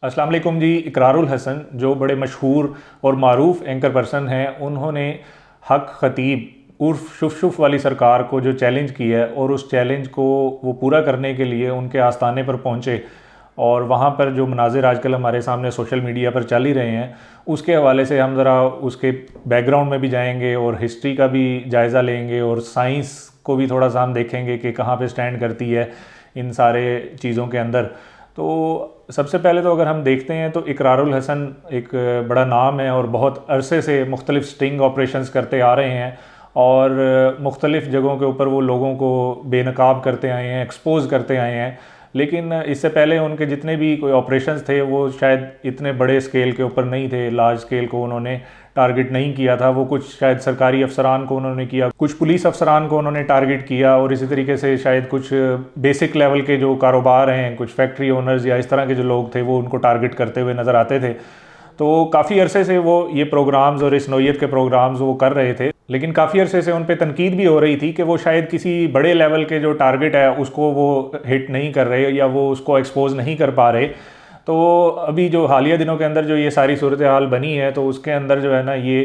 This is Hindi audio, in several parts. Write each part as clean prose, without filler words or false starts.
अस्सलाम वालेकुम जी। इकरारुल हसन जो बड़े मशहूर और मारूफ एंकर पर्सन हैं, उन्होंने हक ख़तीब उर्फ शुफ शुफ वाली सरकार को जो चैलेंज किया है और उस चैलेंज को वो पूरा करने के लिए उनके आस्थाने पर पहुँचे और वहाँ पर जो मनाज़िर आजकल हमारे सामने सोशल मीडिया पर चल ही रहे हैं, उसके हवाले से हम ज़रा उसके बैकग्राउंड में भी जाएंगे और हिस्ट्री का भी जायज़ा लेंगे और साइंस को भी थोड़ा सा हम देखेंगे कि कहाँ पे स्टैंड करती है इन सारे चीज़ों के अंदर। तो सबसे पहले तो अगर हम देखते हैं तो इकरारुल हसन एक बड़ा नाम है और बहुत अरसे से मुख्तलिफ़ स्टिंग ऑपरेशंस करते आ रहे हैं और मुख्तलिफ़ जगहों के ऊपर वो लोगों को बेनकाब करते आए हैं, एक्सपोज़ करते आए हैं। लेकिन इससे पहले उनके जितने भी कोई ऑपरेशंस थे वो शायद इतने बड़े स्केल के ऊपर नहीं थे, लार्ज स्केल को उन्होंने टारगेट नहीं किया था। वो कुछ शायद सरकारी अफसरान को उन्होंने किया, कुछ पुलिस अफसरान को उन्होंने टारगेट किया और इसी तरीके से शायद कुछ बेसिक लेवल के जो कारोबार हैं, कुछ फैक्ट्री ओनर्स या इस तरह के जो लोग थे वो उनको टारगेट करते हुए नज़र आते थे। तो काफ़ी अरसे से वो ये प्रोग्राम्स और इस नौइयत के प्रोग्राम्स वो कर रहे थे, लेकिन काफ़ी अरसे से उन पे तनकीद भी हो रही थी कि वो शायद किसी बड़े लेवल के जो टारगेट है उसको वो हिट नहीं कर रहे या वो उसको एक्सपोज नहीं कर पा रहे। तो अभी जो हालिया दिनों के अंदर जो ये सारी सूरत हाल बनी है, तो उसके अंदर जो है ना ये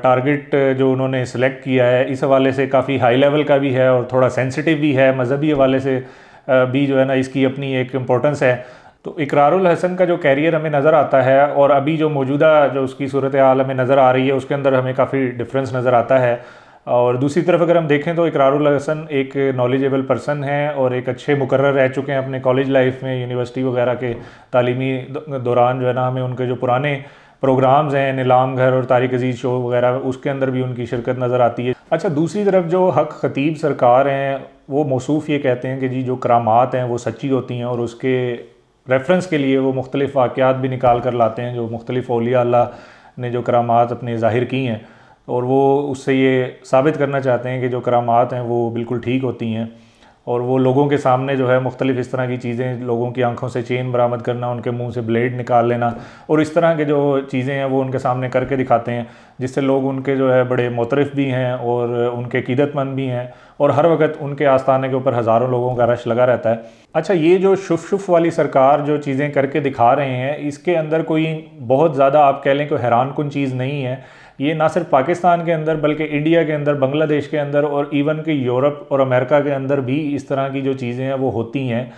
टारगेट जो उन्होंने सिलेक्ट किया है इस हवाले से काफ़ी हाई लेवल का भी है और थोड़ा सेंसिटिव भी है, मजहबी हवाले से भी जो है ना इसकी अपनी एक इम्पोर्टेंस है। तो इकरारुल हसन का जो कैरियर हमें नज़र आता है और अभी जो मौजूदा जो उसकी सूरत हाल हमें नज़र आ रही है उसके अंदर हमें काफ़ी डिफरेंस नज़र आता है। और दूसरी तरफ अगर हम देखें तो इकरारुल हसन एक नॉलेजेबल पर्सन है और एक अच्छे मुकर्रर रह चुके हैं अपने कॉलेज लाइफ में, यूनिवर्सिटी वगैरह के तालीमी दौरान जो है ना हमें उनके जो पुराने प्रोग्राम्स हैं, नीलाम घर और तारिक अजीज़ शो वगैरह, उसके अंदर भी उनकी शिरकत नज़र आती है। अच्छा, दूसरी तरफ जो हक ख़तीब सरकार हैं वो मौसूफ़ ये कहते हैं कि जी जो करामात हैं वो सच्ची होती हैं और उसके रेफरेंस के लिए वो मुख्तलिफ़ वाक़यात भी निकाल कर लाते हैं जो मुख्तलिफ़ औलिया अल्लाह ने जो करामात अपने ज़ाहिर की हैं और वो उससे ये साबित करना चाहते हैं कि जो करामात हैं वो बिल्कुल ठीक होती हैं। और वो लोगों के सामने जो है मुख्तलिफ़ इस तरह की चीज़ें, लोगों की आंखों से चेन बरामद करना, उनके मुंह से ब्लेड निकाल लेना और इस तरह के जो चीज़ें हैं वो उनके सामने करके दिखाते हैं, जिससे लोग उनके जो है बड़े मुतरफ़ भी हैं और उनके क़ीदतमंद भी हैं और हर वक्त उनके आस्थाने के ऊपर हज़ारों लोगों का रश लगा रहता है। अच्छा, ये जो शुफ शुफ वाली सरकार जो चीज़ें करके दिखा रहे हैं, इसके अंदर कोई बहुत ज़्यादा आप कह लें कोई हैरानकुन चीज़ नहीं है। ये ना सिर्फ पाकिस्तान के अंदर बल्कि इंडिया के अंदर, बांग्लादेश के अंदर और इवन कि यूरोप और अमेरिका के अंदर भी इस तरह की जो चीज़ें हैं वो होती हैं।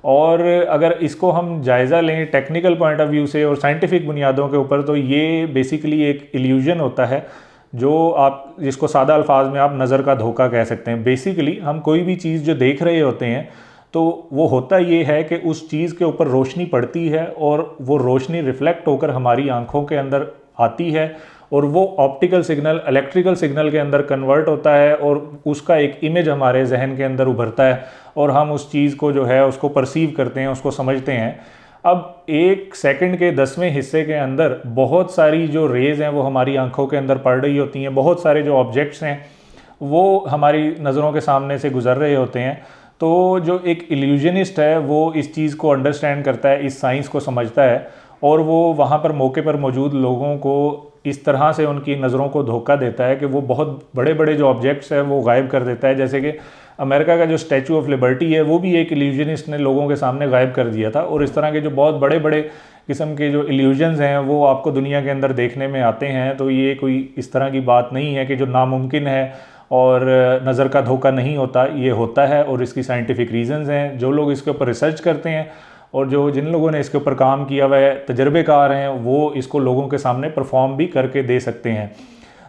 और अगर इसको हम जायज़ा लें टेक्निकल पॉइंट ऑफ व्यू से और साइंटिफिक बुनियादों के ऊपर, तो ये बेसिकली एक इल्यूजन होता है जो आप जिसको सादा अल्फाज में आप नज़र का धोखा कह सकते हैं। बेसिकली हम कोई भी चीज़ जो देख रहे होते हैं तो वो होता ये है कि उस चीज़ के ऊपर रोशनी पड़ती है और वो रोशनी रिफ़्लेक्ट होकर हमारी आँखों के अंदर आती है और वो ऑप्टिकल सिग्नल इलेक्ट्रिकल सिग्नल के अंदर कन्वर्ट होता है और उसका एक इमेज हमारे जहन के अंदर उभरता है और हम उस चीज़ को जो है उसको परसीव करते हैं, उसको समझते हैं। अब एक सेकंड के 10वें हिस्से के अंदर बहुत सारी जो रेज़ हैं वो हमारी आंखों के अंदर पड़ रही होती हैं, बहुत सारे जो ऑब्जेक्ट्स हैं वो हमारी नज़रों के सामने से गुज़र रहे होते हैं। तो जो एक इल्यूजनिस्ट है वो इस चीज़ को अंडरस्टैंड करता है, इस साइंस को समझता है और वो वहाँ पर मौके पर मौजूद लोगों को इस तरह से उनकी नज़रों को धोखा देता है कि वो बहुत बड़े बड़े जो ऑब्जेक्ट्स हैं वो गायब कर देता है। जैसे कि अमेरिका का जो स्टैचू ऑफ लिबर्टी है वो भी एक इल्यूजनिस्ट ने लोगों के सामने गायब कर दिया था। और इस तरह के जो बहुत बड़े बड़े किस्म के जो इल्यूजन्स हैं वो आपको दुनिया के अंदर देखने में आते हैं। तो ये कोई इस तरह की बात नहीं है कि जो नामुमकिन है और नज़र का धोखा नहीं होता, ये होता है और इसकी साइंटिफिक रीज़न्स हैं। जो लोग इसके ऊपर रिसर्च करते हैं और जिन लोगों ने इसके ऊपर काम किया हुआ है, तजर्बेकार हैं, वो इसको लोगों के सामने परफॉर्म भी करके दे सकते हैं।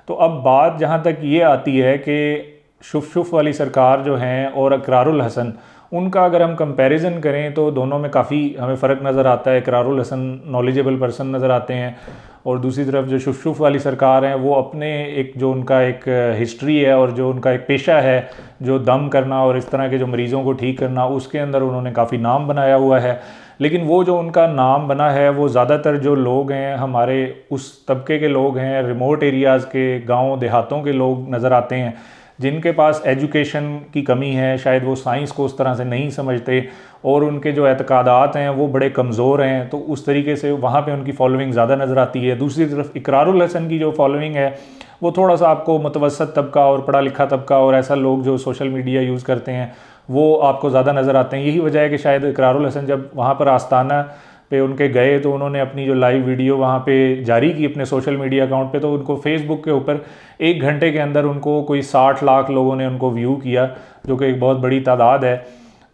तो अब बात जहाँ तक ये आती है कि शुफ शुफ वाली सरकार जो हैं और इकरारुल हसन, उनका अगर हम कंपैरिजन करें तो दोनों में काफ़ी हमें फ़र्क नज़र आता है। इकरारुल हसन नॉलेजेबल पर्सन नज़र आते हैं और दूसरी तरफ जो शुफ शुफ वाली सरकार हैं वो अपने एक जो उनका एक हिस्ट्री है और जो उनका एक पेशा है जो दम करना और इस तरह के जो मरीज़ों को ठीक करना, उसके अंदर उन्होंने काफ़ी नाम बनाया हुआ है। लेकिन वो जो उनका नाम बना है वो ज़्यादातर जो लोग हैं हमारे उस तबके के लोग हैं, रिमोट एरियाज़ के, गाँव देहातों के लोग नज़र आते हैं जिनके पास एजुकेशन की कमी है, शायद वो साइंस को उस तरह से नहीं समझते और उनके जो एतकादात हैं वो बड़े कमज़ोर हैं। तो उस तरीके से वहाँ पे उनकी फॉलोइंग ज़्यादा नज़र आती है। दूसरी तरफ इकरारुल हसन की जो फॉलोइंग है वो थोड़ा सा आपको मुतवसत तबका और पढ़ा लिखा तबका और ऐसा लोग जो सोशल मीडिया यूज़ करते हैं वो आपको ज़्यादा नज़र आते हैं। यही वजह है कि शायद इकरारुल हसन जब वहाँ पर आस्ताना पे उनके गए तो उन्होंने अपनी जो लाइव वीडियो वहाँ पे जारी की अपने सोशल मीडिया अकाउंट पे, तो उनको फेसबुक के ऊपर 1 घंटे के अंदर उनको कोई 60 लाख लोगों ने उनको व्यू किया, जो कि एक बहुत बड़ी तादाद है।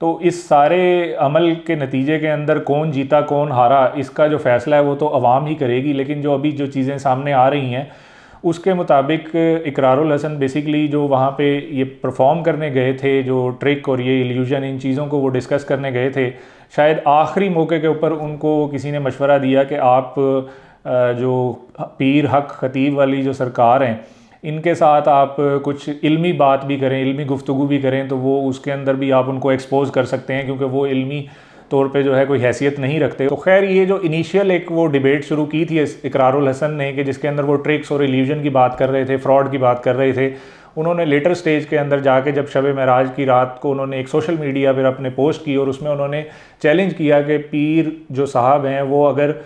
तो इस सारे अमल के नतीजे के अंदर कौन जीता कौन हारा, इसका जो फ़ैसला है वो तो अवाम ही करेगी। लेकिन जो अभी जो चीज़ें सामने आ रही हैं उसके मुताबिक इकरारुल हसन बेसिकली जो वहाँ पे ये परफॉर्म करने गए थे, जो ट्रिक और ये इल्यूजन, इन चीज़ों को वो डिस्कस करने गए थे, शायद आखिरी मौके के ऊपर उनको किसी ने मशवरा दिया कि आप जो पीर हक खतीब वाली जो सरकार हैं इनके साथ आप कुछ इल्मी बात भी करें, इल्मी गुफ्तगू भी करें, तो वो उसके अंदर भी आप उनको एक्सपोज कर सकते हैं, क्योंकि वो इल्मी तौर पे जो है कोई हैसियत नहीं रखते। तो खैर ये जो इनिशियल एक वो डिबेट शुरू की थी इकरारुल हसन ने, कि जिसके अंदर वो ट्रिक्स और इल्यूजन की बात कर रहे थे, फ्रॉड की बात कर रहे थे, उन्होंने लेटर स्टेज के अंदर जाके जब शब महराज की रात को उन्होंने एक सोशल मीडिया पर अपने पोस्ट की और उसमें उन्होंने चैलेंज किया कि पीर जो साहब हैं वो अगर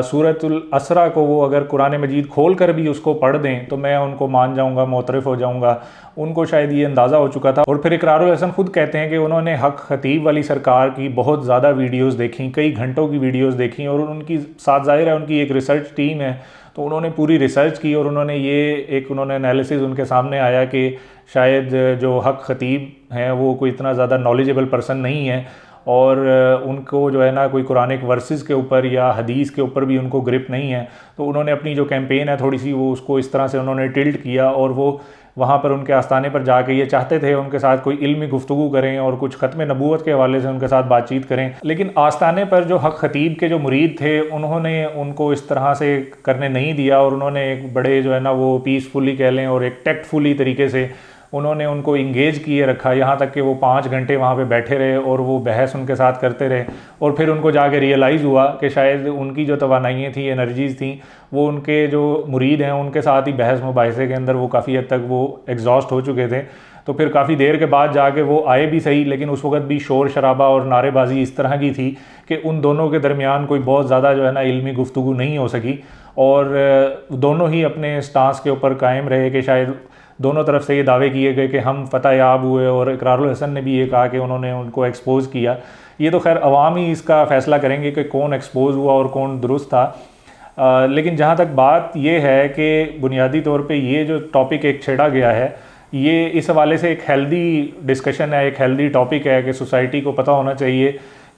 सूरतुल असरा को वो अगर कुरान मजीद खोल कर भी उसको पढ़ दें तो मैं उनको मान जाऊंगा, मोतरफ़ हो जाऊंगा। उनको शायद ये अंदाज़ा हो चुका था। और फिर इकरारुल हसन खुद कहते हैं कि उन्होंने हक खतीब वाली सरकार की बहुत ज़्यादा वीडियोस देखी, कई घंटों की वीडियोस देखी, और उनकी साथ ज़ाहिर है उनकी एक रिसर्च टीम है, तो उन्होंने पूरी रिसर्च की और उन्होंने एनालिसिस उनके सामने आया कि शायद जो हक खतीब हैं वो कोई इतना ज़्यादा नॉलेजेबल पर्सन नहीं है, और उनको जो है ना कोई कुरानिक वर्सेस के ऊपर या हदीस के ऊपर भी उनको ग्रिप नहीं है। तो उन्होंने अपनी जो कैंपेन है थोड़ी सी वो उसको इस तरह से उन्होंने टिल्ट किया, और वो वहाँ पर उनके आस्थाने पर जाके ये चाहते थे उनके साथ कोई इल्मी गुफ्तगू करें और कुछ ख़त्म नबूवत के हवाले से उनके साथ बातचीत करें। लेकिन आस्थाने पर जो हक खतीब के जो मुरीद थे उन्होंने उनको इस तरह से करने नहीं दिया, और उन्होंने एक बड़े जो है ना वो पीसफुली कह लें और एक टेक्टफुली तरीके से उन्होंने उनको इंगेज किए रखा, यहाँ तक कि वो 5 घंटे वहाँ पे बैठे रहे और वो बहस उनके साथ करते रहे। और फिर उनको जाके रियलाइज़ हुआ कि शायद उनकी जो तवानाइयाँ थी, एनर्जीज़ थी, वो उनके जो मुरीद हैं उनके साथ ही बहस मुबाहिसे के अंदर वो काफ़ी हद तक वो एग्जॉस्ट हो चुके थे। तो फिर काफ़ी देर के बाद जाके वो आए भी सही, लेकिन उस वक्त भी शोर शराबा और नारेबाजी इस तरह की थी कि उन दोनों के दरमियान कोई बहुत ज़्यादा जो है ना इल्मी गुफ्तगू नहीं हो सकी, और दोनों ही अपने स्टांस के ऊपर कायम रहे कि शायद दोनों तरफ से ये दावे किए गए कि हम फतह याब हुए, और इकरारुल हसन ने भी ये कहा कि उन्होंने उनको एक्सपोज़ किया। ये तो खैर अवाम ही इसका फ़ैसला करेंगे कि कौन एक्सपोज़ हुआ और कौन दुरुस्त था। लेकिन जहाँ तक बात ये है कि बुनियादी तौर पे ये जो टॉपिक एक छेड़ा गया है, ये इस हवाले से एक हेल्दी डिस्कशन है, एक हेल्दी टॉपिक है कि सोसाइटी को पता होना चाहिए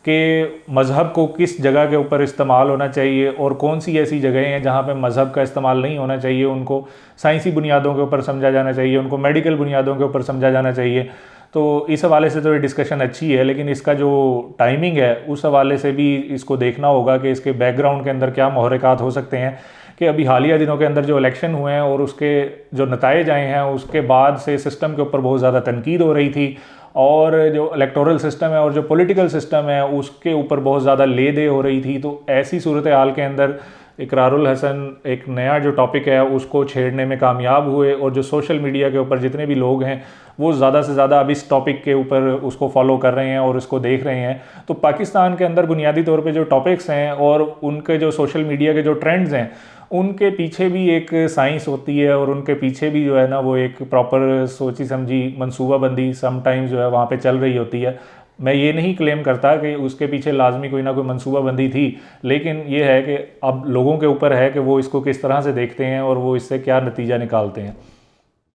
कि मज़हब को किस जगह के ऊपर इस्तेमाल होना चाहिए और कौन सी ऐसी जगहें हैं जहाँ पे मज़हब का इस्तेमाल नहीं होना चाहिए। उनको साइंसी बुनियादों के ऊपर समझा जाना चाहिए, उनको मेडिकल बुनियादों के ऊपर समझा जाना चाहिए। तो इस हवाले से तो ये डिस्कशन अच्छी है, लेकिन इसका जो टाइमिंग है उस हवाले से भी इसको देखना होगा कि इसके बैकग्राउंड के अंदर क्या महरक़ात हो सकते हैं। कि अभी हालिया दिनों के अंदर जो इलेक्शन हुए हैं और उसके जो नताइज आए हैं, उसके बाद से सिस्टम के ऊपर बहुत ज़्यादा तनकीद हो रही थी, और जो इलेक्टोरल सिस्टम है और जो पॉलिटिकल सिस्टम है उसके ऊपर बहुत ज़्यादा ले दे हो रही थी। तो ऐसी सूरत हाल के अंदर इकरारुल हसन एक नया जो टॉपिक है उसको छेड़ने में कामयाब हुए, और जो सोशल मीडिया के ऊपर जितने भी लोग हैं वो ज़्यादा से ज़्यादा अब इस टॉपिक के ऊपर उसको फॉलो कर रहे हैं और उसको देख रहे हैं। तो पाकिस्तान के अंदर बुनियादी तौर पे जो टॉपिक्स हैं और उनके जो सोशल मीडिया के जो ट्रेंड्स हैं उनके पीछे भी एक साइंस होती है, और उनके पीछे भी जो है ना वो एक प्रॉपर सोची समझी मनसूबाबंदी समटाइम्स जो है वहाँ पे चल रही होती है। मैं ये नहीं क्लेम करता कि उसके पीछे लाजमी कोई ना कोई मनसूबाबंदी थी, लेकिन ये है कि अब लोगों के ऊपर है कि वो इसको किस तरह से देखते हैं और वो इससे क्या नतीजा निकालते हैं।